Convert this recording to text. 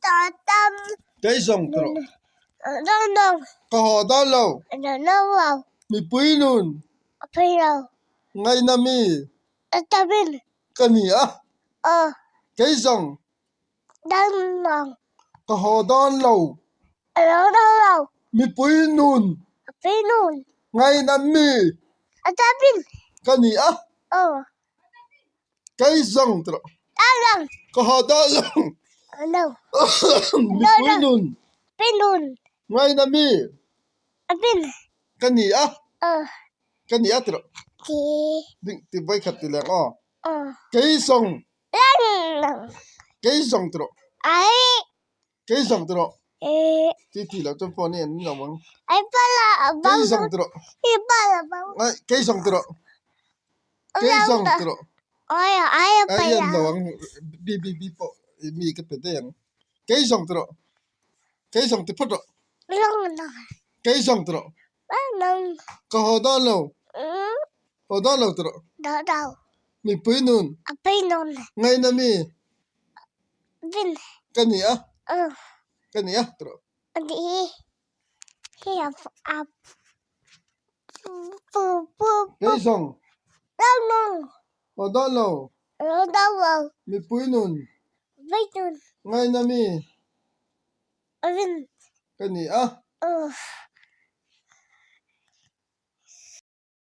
ta tâm cái dòng tro đâu đâu có họ đó lâu đâu đâu mi pui nun bây giờ ngay na mi ta bin cái gì á ờ cái dòng đang lòng có họ đó lâu đâu đâu mi pui nun bây nun ngay na mi ta bin cái gì á ờ cái dòng tro đang lòng có họ đó lâu đâu mi pui nun bây nun ngay na mi bin cái gì á ờ cái gì á tro thì định thì vay khát thì lẽ o ờ cái dòng đang lòng cái dòng tro ấy cái dòng tro ê thì là trong phone này nó mong ấy ba là bao cái dòng tro nhiêu ba là bao ngay cái dòng tro cái lâu dòng rồi tro ôi ai ba ayan là lawang bi po mi ka pede yan kay song tro kay song ti photo lâu rồi kay song tro ba lâu ko hodan lo ừ hodan lo tro đỡ đầu mi pui nun bây nun ngay na mi bin kani ừ tro đi here up pu pu pu kay song lâu luôn hodan lo lâu đâu rồi mi pui nun bây nun ngay na mi bin kani ừ